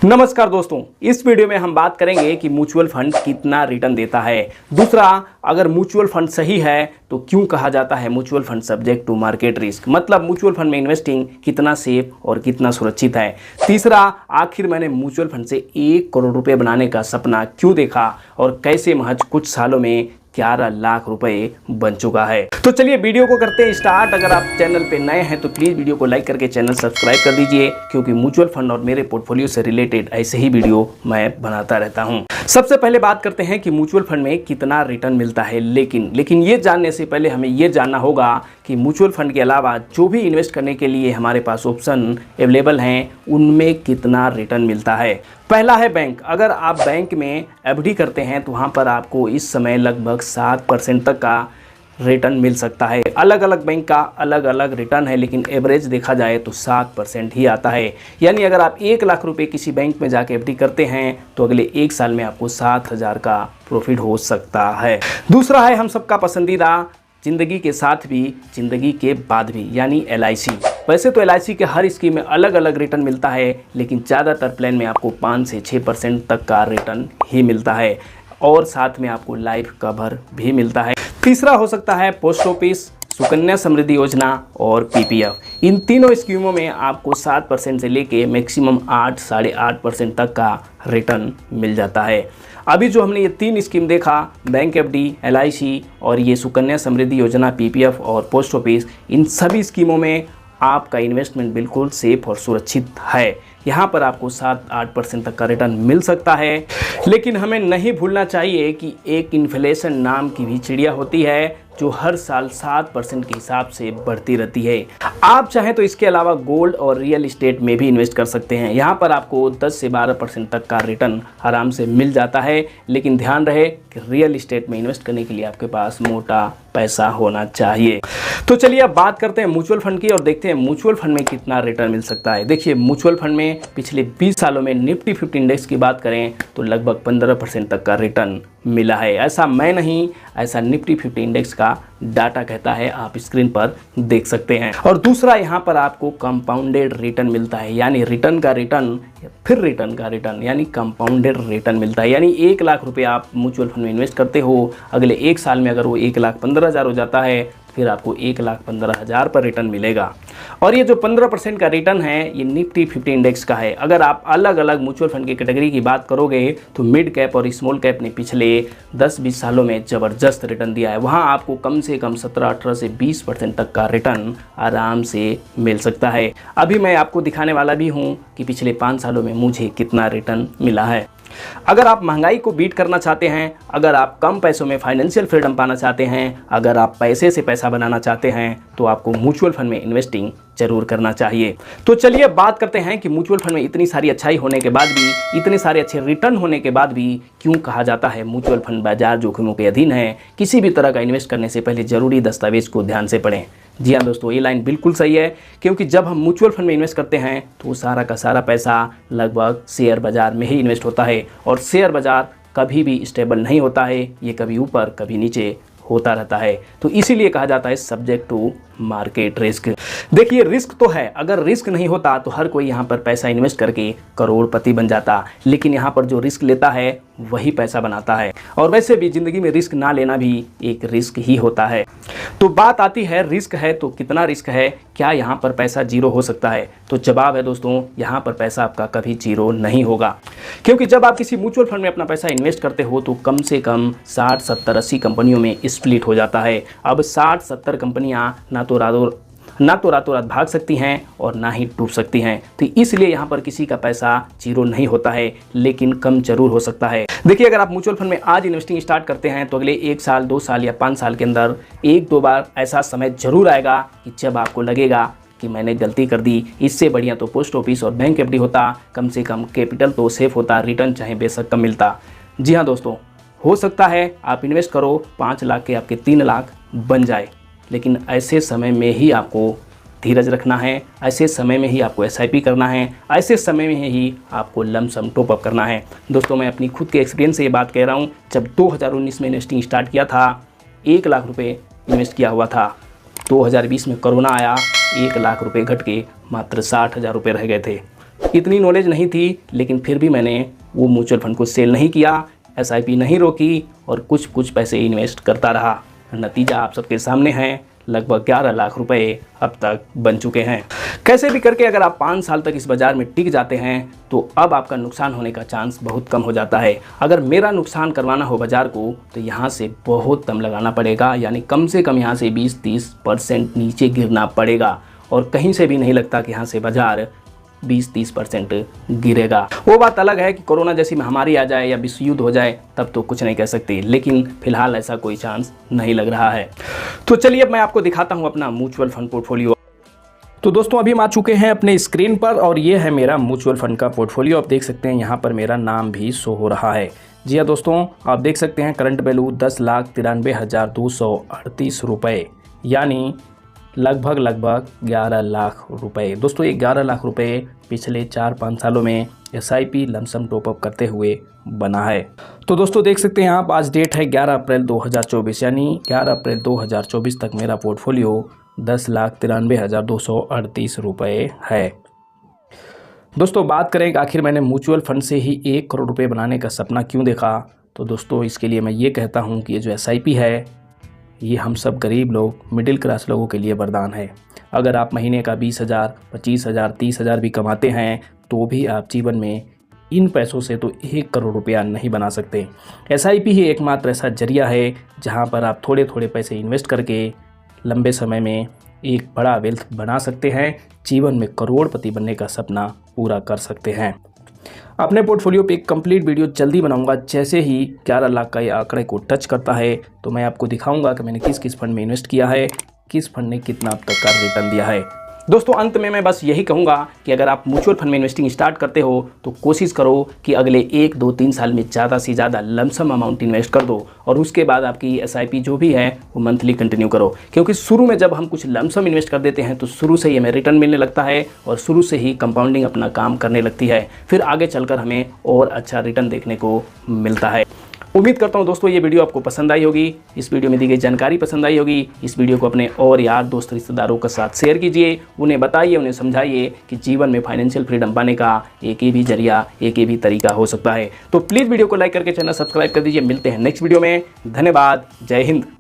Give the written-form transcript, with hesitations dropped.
नमस्कार दोस्तों, इस वीडियो में हम बात करेंगे कि म्यूचुअल फंड कितना रिटर्न देता है। दूसरा, अगर म्यूचुअल फंड सही है तो क्यों कहा जाता है mutual fund subject to market risk, मतलब म्यूचुअल फंड में इन्वेस्टिंग कितना सेफ और कितना सुरक्षित है। तीसरा, आखिर मैंने म्यूचुअल फंड से 1 करोड़ रुपए बनाने का सपना क्यों देखा और कैसे महज कुछ सालों में 11 लाख रुपए बन चुका है। तो चलिए वीडियो को करते हैं स्टार्ट। अगर आप चैनल पे नए हैं तो प्लीज़ वीडियो को लाइक करके चैनल सब्सक्राइब कर दीजिए, क्योंकि म्यूचुअल फंड और मेरे पोर्टफोलियो से रिलेटेड ऐसे ही वीडियो मैं बनाता रहता हूं। सबसे पहले बात करते हैं कि म्यूचुअल फंड में कितना रिटर्न मिलता है। लेकिन ये जानने से पहले हमें ये जानना होगा कि म्यूचुअल फंड के अलावा जो भी इन्वेस्ट करने के लिए हमारे पास ऑप्शन अवेलेबल हैं उनमें कितना रिटर्न मिलता है। पहला है बैंक। अगर आप बैंक में एफडी करते हैं तो वहाँ पर आपको इस समय लगभग 7% तक का रिटर्न मिल सकता है। अलग अलग बैंक का अलग अलग रिटर्न है, लेकिन एवरेज देखा जाए तो 7% ही आता है। यानी अगर आप 1 लाख रुपए किसी बैंक में जाके एफडी करते हैं तो अगले 1 साल में आपको 7,000 का प्रॉफिट हो सकता है। दूसरा है हम सबका पसंदीदा, ज़िंदगी के साथ भी ज़िंदगी के बाद भी, यानी LIC। वैसे तो LIC के हर स्कीम में अलग अलग रिटर्न मिलता है, लेकिन ज़्यादातर प्लान में आपको 5 से 6% तक का रिटर्न ही मिलता है और साथ में आपको लाइफ कवर भी मिलता है। तीसरा हो सकता है पोस्ट ऑफिस, सुकन्या समृद्धि योजना और PPF। इन तीनों स्कीमों में आपको 7% से लेके मैक्सिमम 8 साढ़े 8% तक का रिटर्न मिल जाता है। अभी जो हमने ये 3 स्कीम देखा, बैंक FD, LIC और ये सुकन्या समृद्धि योजना, PPF और पोस्ट ऑफिस, इन सभी स्कीमों में आपका इन्वेस्टमेंट बिल्कुल सेफ और सुरक्षित है। यहाँ पर आपको 7-8% तक का रिटर्न मिल सकता है। लेकिन हमें नहीं भूलना चाहिए कि एक इन्फ्लेशन नाम की भी चिड़िया होती है जो हर साल 7% के हिसाब से बढ़ती रहती है। आप चाहें तो इसके अलावा गोल्ड और रियल इस्टेट में भी इन्वेस्ट कर सकते हैं। यहाँ पर आपको 10 से 12% तक का रिटर्न आराम से मिल जाता है, लेकिन ध्यान रहे कि रियल इस्टेट में इन्वेस्ट करने के लिए आपके पास मोटा पैसा होना चाहिए। तो चलिए अब बात करते हैं म्यूचुअल फंड की और देखते हैं म्यूचुअल फंड में कितना रिटर्न मिल सकता है। देखिए, म्यूचुअल फंड में पिछले 20 सालों में निफ्टी 50 इंडेक्स की बात करें तो लगभग 15% तक का रिटर्न मिला है। ऐसा मैं नहीं, ऐसा निफ्टी 50 इंडेक्स का डाटा कहता है, आप स्क्रीन पर देख सकते हैं। और दूसरा, यहाँ पर आपको कंपाउंडेड रिटर्न मिलता है, यानी रिटर्न का रिटर्न फिर रिटर्न का रिटर्न, यानी कंपाउंडेड रिटर्न मिलता है। यानी 1 लाख रुपए आप म्यूचुअल फंड में इन्वेस्ट करते हो, अगले 1 साल में अगर वो 1,15,000 हो जाता है, फिर आपको 1,15,000 पर रिटर्न मिलेगा। और ये जो 15% का रिटर्न है, ये निफ्टी 50 इंडेक्स का है। अगर आप अलग अलग म्यूचुअल फंड की कैटेगरी की बात करोगे तो मिड कैप और स्मॉल कैप ने पिछले 10-20 सालों में ज़बरदस्त रिटर्न दिया है। वहाँ आपको कम से कम 17-18 से 20% तक का रिटर्न आराम से मिल सकता है। अभी मैं आपको दिखाने वाला भी हूँ कि पिछले 5 सालों में मुझे कितना रिटर्न मिला है। अगर आप महंगाई को बीट करना चाहते हैं, अगर आप कम पैसों में फाइनेंशियल फ्रीडम पाना चाहते हैं, अगर आप पैसे से पैसा बनाना चाहते हैं, तो आपको म्यूचुअल फंड में इन्वेस्टिंग जरूर करना चाहिए। तो चलिए बात करते हैं कि म्यूचुअल फंड में इतनी सारी अच्छाई होने के बाद भी, इतने सारे अच्छे रिटर्न होने के बाद भी क्यों कहा जाता है म्यूचुअल फंड बाजार जोखिमों के अधीन है। किसी भी तरह का इन्वेस्ट करने से पहले जरूरी दस्तावेज को ध्यान से पढ़ें। जी हाँ दोस्तों, ये लाइन बिल्कुल सही है, क्योंकि जब हम म्यूचुअल फंड में इन्वेस्ट करते हैं तो सारा का सारा पैसा लगभग शेयर बाजार में ही इन्वेस्ट होता है, और शेयर बाजार कभी भी स्टेबल नहीं होता है, ये कभी ऊपर कभी नीचे होता रहता है। तो इसीलिए कहा जाता है सब्जेक्ट टू मार्केट रिस्क। देखिए, रिस्क तो है, अगर रिस्क नहीं होता तो हर कोई यहाँ पर पैसा इन्वेस्ट करके करोड़पति बन जाता, लेकिन यहाँ पर जो रिस्क लेता है वही पैसा बनाता है। और वैसे भी ज़िंदगी में रिस्क ना लेना भी एक रिस्क ही होता है। तो बात आती है रिस्क है तो कितना रिस्क है, क्या यहाँ पर पैसा जीरो हो सकता है? तो जवाब है दोस्तों, यहाँ पर पैसा आपका कभी जीरो नहीं होगा, क्योंकि जब आप किसी म्यूचुअल फंड में अपना पैसा इन्वेस्ट करते हो तो कम से कम 60, 70, 80 कंपनियों में स्प्लिट हो जाता है। अब 60-70 कंपनियाँ ना तो रातों रात भाग सकती हैं और ना ही डूब सकती हैं। तो इसलिए यहाँ पर किसी का पैसा जीरो नहीं होता है, लेकिन कम जरूर हो सकता है। देखिए, अगर आप म्यूचुअल फंड में आज इन्वेस्टिंग स्टार्ट करते हैं तो अगले 1 साल, 2 साल या 5 साल के अंदर 1-2 बार ऐसा समय जरूर आएगा कि जब आपको लगेगा कि मैंने गलती कर दी, इससे बढ़िया तो पोस्ट ऑफिस और बैंक FD होता, कम से कम कैपिटल तो सेफ होता, रिटर्न चाहे बेशक कम मिलता। जी हाँ दोस्तों, हो सकता है आप इन्वेस्ट करो 5 लाख के आपके 3 लाख बन जाए, लेकिन ऐसे समय में ही आपको धीरज रखना है, ऐसे समय में ही आपको SIP करना है, ऐसे समय में ही आपको लमसम टॉप अप करना है। दोस्तों, मैं अपनी खुद के एक्सपीरियंस से ये बात कह रहा हूँ। जब 2019 में इन्वेस्टिंग स्टार्ट किया था, 1 लाख रुपए इन्वेस्ट किया हुआ था। 2020 में कोरोना आया, 1 लाख रुपए घट के मात्र 60,000 रुपये रह गए थे। इतनी नॉलेज नहीं थी, लेकिन फिर भी मैंने वो म्यूचुअल फंड को सेल नहीं किया, एसआईपी नहीं रोकी और कुछ पैसे इन्वेस्ट करता रहा। नतीजा आप सबके सामने है, लगभग 11 लाख रुपए अब तक बन चुके हैं। कैसे भी करके अगर आप 5 साल तक इस बाज़ार में टिक जाते हैं तो अब आपका नुकसान होने का चांस बहुत कम हो जाता है। अगर मेरा नुकसान करवाना हो बाज़ार को तो यहाँ से बहुत दम लगाना पड़ेगा, यानी कम से कम यहाँ से 20-30% नीचे गिरना पड़ेगा और कहीं से भी नहीं लगता कि यहाँ से बाज़ार 20-30% गिरेगा। वो बात अलग है कि कोरोना जैसी महामारी आ जाए या विश्व युद्ध हो जाए, तब तो कुछ नहीं कह सकते, लेकिन फिलहाल ऐसा कोई चांस नहीं लग रहा है। तो चलिए अब मैं आपको दिखाता हूं अपना म्यूचुअल फंड पोर्टफोलियो। तो दोस्तों अभी हम आ चुके हैं अपने स्क्रीन पर और ये है मेरा म्यूचुअल फंड का पोर्टफोलियो। आप देख सकते हैं यहाँ पर मेरा नाम भी शो हो रहा है। जी हाँ दोस्तों, आप देख सकते हैं करंट वैल्यू 10,93,238 रुपये, यानी लगभग 11 लाख रुपए। दोस्तों ये 11 लाख रुपए पिछले 4-5 सालों में एसआईपी लमसम टॉपअप करते हुए बना है। तो दोस्तों देख सकते हैं आप, आज डेट है 11 अप्रैल 2024, यानी 11 अप्रैल 2024 तक मेरा पोर्टफोलियो 10,93,238 रुपये है। दोस्तों बात करें कि आखिर मैंने म्यूचुअल फंड से ही 1 करोड़ रुपये बनाने का सपना क्यों देखा, तो दोस्तों इसके लिए मैं ये कहता हूँ कि ये जो एसआईपी है ये हम सब गरीब लोग, मिडिल क्लास लोगों के लिए वरदान है। अगर आप महीने का 20,000, 25,000, 30,000 भी कमाते हैं तो भी आप जीवन में इन पैसों से तो 1 करोड़ रुपया नहीं बना सकते। एसआईपी ही एकमात्र ऐसा जरिया है जहां पर आप थोड़े थोड़े पैसे इन्वेस्ट करके लंबे समय में एक बड़ा वेल्थ बना सकते हैं, जीवन में करोड़पति बनने का सपना पूरा कर सकते हैं। अपने पोर्टफोलियो पे एक कंप्लीट वीडियो जल्दी बनाऊंगा। जैसे ही 11 लाख का ये आंकड़े को टच करता है तो मैं आपको दिखाऊंगा कि मैंने किस किस फंड में इन्वेस्ट किया है, किस फंड ने कितना अब तक का रिटर्न दिया है। दोस्तों अंत में मैं बस यही कहूँगा कि अगर आप म्यूचुअल फंड में इन्वेस्टिंग स्टार्ट करते हो तो कोशिश करो कि अगले 1, 2, 3 साल में ज़्यादा से ज़्यादा लमसम अमाउंट इन्वेस्ट कर दो और उसके बाद आपकी एसआईपी जो भी है वो मंथली कंटिन्यू करो, क्योंकि शुरू में जब हम कुछ लमसम इन्वेस्ट कर देते हैं तो शुरू से ही हमें रिटर्न मिलने लगता है और शुरू से ही कंपाउंडिंग अपना काम करने लगती है, फिर आगे चलकर हमें और अच्छा रिटर्न देखने को मिलता है। उम्मीद करता हूं दोस्तों ये वीडियो आपको पसंद आई होगी, इस वीडियो में दी गई जानकारी पसंद आई होगी। इस वीडियो को अपने और यार दोस्त रिश्तेदारों के साथ शेयर कीजिए, उन्हें बताइए, उन्हें समझाइए कि जीवन में फाइनेंशियल फ्रीडम पाने का एक ही भी जरिया, एक ही भी तरीका हो सकता है। तो प्लीज़ वीडियो को लाइक करके चैनल सब्सक्राइब कर दीजिए। मिलते हैं नेक्स्ट वीडियो में। धन्यवाद। जय हिंद।